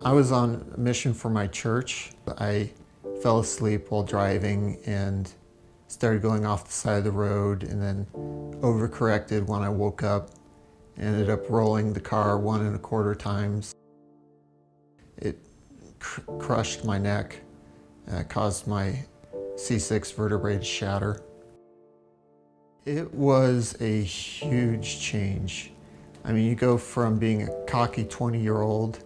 I was on a mission for my church. I fell asleep while driving and started going off the side of the road, and then overcorrected when I woke up. Ended up rolling the car 1.25 times. It crushed my neck, caused my C6 vertebrae to shatter. It was a huge change. I mean, you go from being a cocky 20-year-old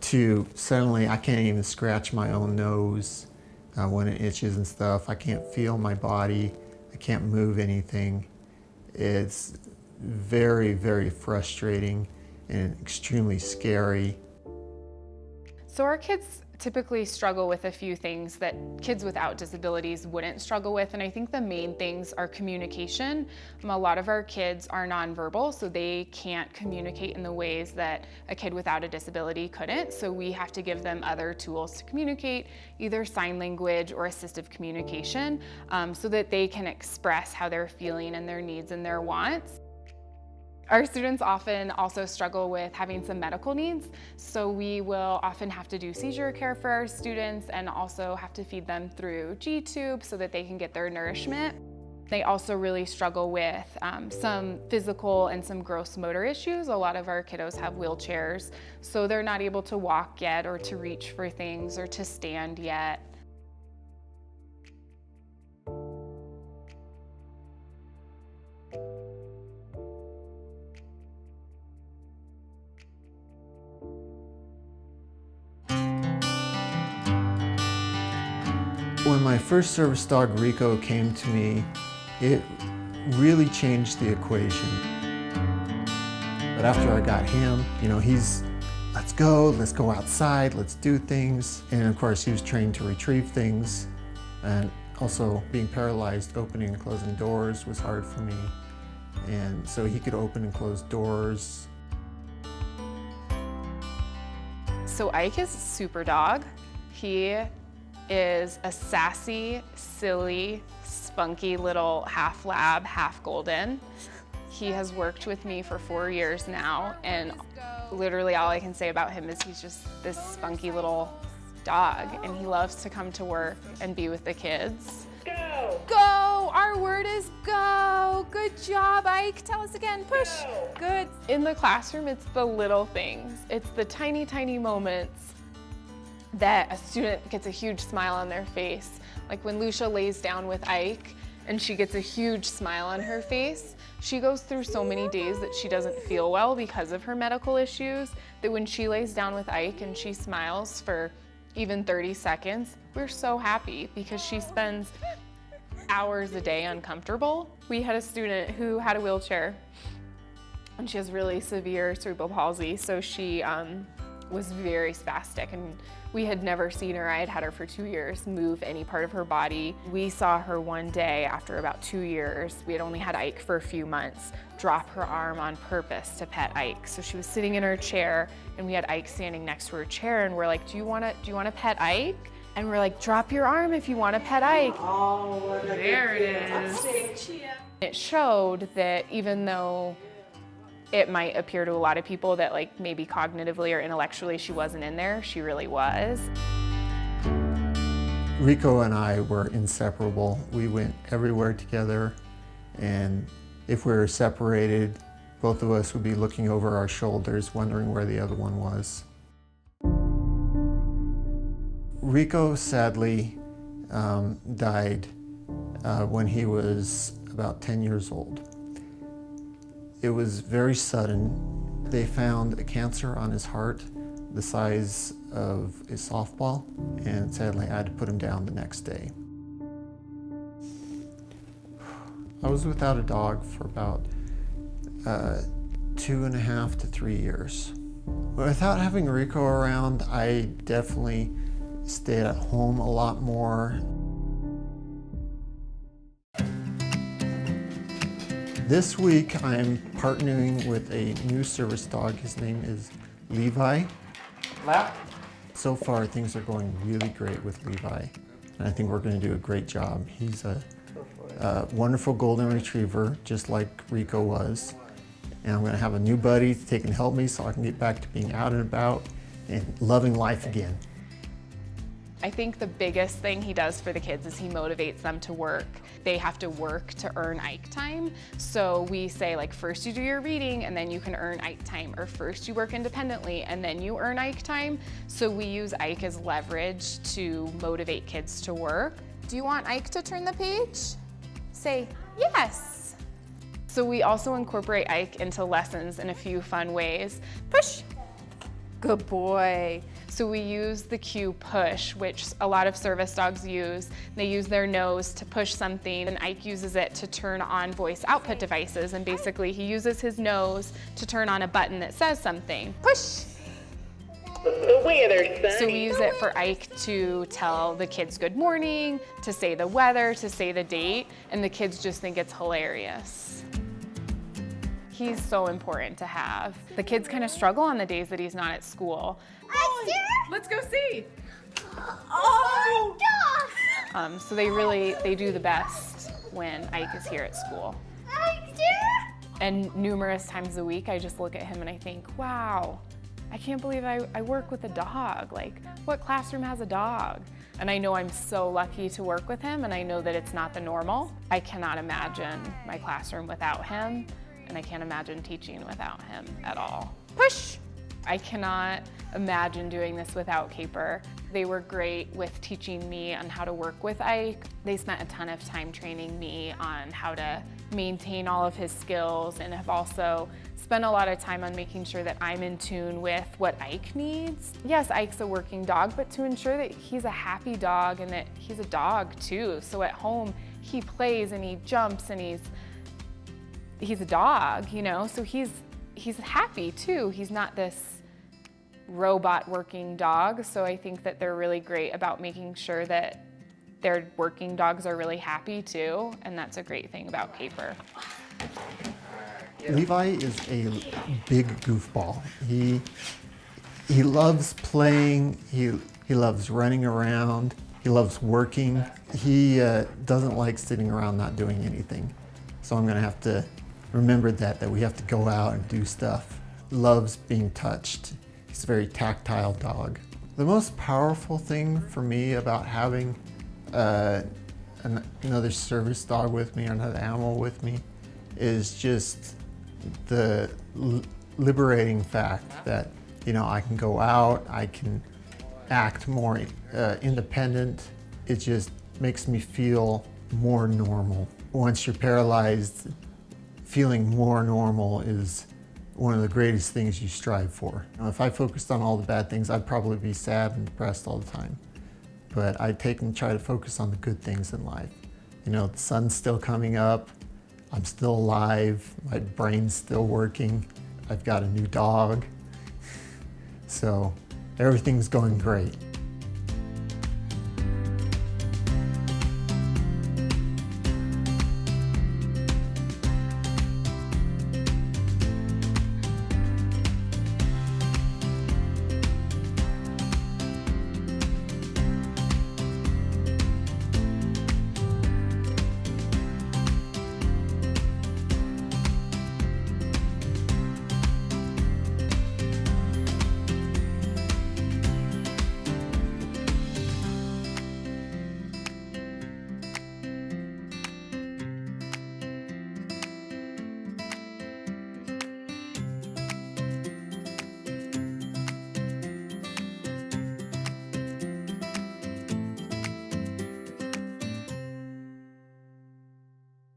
to suddenly I can't even scratch my own nose when it itches and stuff. I can't feel my body. I can't move anything. It's very, very frustrating and extremely scary. So our kids typically struggle with a few things that kids without disabilities wouldn't struggle with, and I think the main things are communication. A lot of our kids are nonverbal, so they can't communicate in the ways that a kid without a disability couldn't, so we have to give them other tools to communicate, either sign language or assistive communication, so that they can express how they're feeling and their needs and their wants. Our students often also struggle with having some medical needs, so we will often have to do seizure care for our students and also have to feed them through G-tube so that they can get their nourishment. They also really struggle with some physical and some gross motor issues. A lot of our kiddos have wheelchairs, so they're not able to walk yet or to reach for things or to stand yet. When my first service dog, Rico, came to me, it really changed the equation. But after I got him, he's, let's go outside, let's do things. And of course, he was trained to retrieve things. And also being paralyzed, opening and closing doors was hard for me. And so he could open and close doors. So Ike is a super dog. He is a sassy, silly, spunky little half lab, half golden. He has worked with me for 4 years now, and literally all I can say about him is he's just this spunky little dog, and he loves to come to work and be with the kids. Go! Go! Our word is go! Good job, Ike. Tell us again. Push. Go. Good. In the classroom, it's the little things. It's the tiny, tiny moments that a student gets a huge smile on their face. Like when Lucia lays down with Ike and she gets a huge smile on her face, she goes through so many days that she doesn't feel well because of her medical issues, that when she lays down with Ike and she smiles for even 30 seconds, we're so happy because she spends hours a day uncomfortable. We had a student who had a wheelchair and she has really severe cerebral palsy, so she was very spastic, and we had never seen her, I had had her for 2 years, move any part of her body. We saw her one day after about 2 years, we had only had Ike for a few months, drop her arm on purpose to pet Ike. So she was sitting in her chair and we had Ike standing next to her chair, and we're like, do you wanna pet Ike? And we're like, drop your arm if you wanna pet Ike. Oh, there it is. It showed that even though it might appear to a lot of people that like maybe cognitively or intellectually she wasn't in there, she really was. Rico and I were inseparable. We went everywhere together, and if we were separated, both of us would be looking over our shoulders, wondering where the other one was. Rico sadly died when he was about 10 years old. It was very sudden. They found a cancer on his heart the size of a softball, and sadly I had to put him down the next day. I was without a dog for about 2.5 to 3 years. Without having Rico around, I definitely stayed at home a lot more. This week I'm partnering with a new service dog. His name is Levi. Left. So far things are going really great with Levi, and I think we're going to do a great job. He's a wonderful golden retriever, just like Rico was. And I'm going to have a new buddy that can help me so I can get back to being out and about and loving life again. I think the biggest thing he does for the kids is he motivates them to work. They have to work to earn Ike time. So we say, like, first you do your reading and then you can earn Ike time, or first you work independently and then you earn Ike time. So we use Ike as leverage to motivate kids to work. Do you want Ike to turn the page? Say yes. So we also incorporate Ike into lessons in a few fun ways. Push. Good boy. So we use the cue push, which a lot of service dogs use. They use their nose to push something, and Ike uses it to turn on voice output devices. And basically he uses his nose to turn on a button that says something. Push. The weather's sunny. So we use it for Ike to tell the kids good morning, to say the weather, to say the date, and the kids just think it's hilarious. He's so important to have. The kids kind of struggle on the days that he's not at school. Let's go see. Oh! So they do the best when Ike is here at school. And numerous times a week, I just look at him and I think, wow, I can't believe I work with a dog. Like, what classroom has a dog? And I know I'm so lucky to work with him, and I know that it's not the normal. I cannot imagine my classroom without him, and I can't imagine teaching without him at all. Push! I cannot imagine doing this without Caper. They were great with teaching me on how to work with Ike. They spent a ton of time training me on how to maintain all of his skills, and have also spent a lot of time on making sure that I'm in tune with what Ike needs. Yes, Ike's a working dog, but to ensure that he's a happy dog and that he's a dog too. So at home, he plays and he jumps and he's a dog, you know, so he's happy too. He's not this robot working dog. So I think that they're really great about making sure that their working dogs are really happy too. And that's a great thing about Caper. Levi is a big goofball. He loves playing. He loves running around. He loves working. He doesn't like sitting around not doing anything. So I'm gonna have to remember that we have to go out and do stuff. Loves being touched. He's a very tactile dog. The most powerful thing for me about having another service dog with me, or another animal with me, is just the liberating fact that, you know, I can go out, I can act more independent. It just makes me feel more normal. Once you're paralyzed, feeling more normal is one of the greatest things you strive for. You know, if I focused on all the bad things, I'd probably be sad and depressed all the time. But I take and try to focus on the good things in life. You know, the sun's still coming up, I'm still alive, my brain's still working, I've got a new dog. So everything's going great.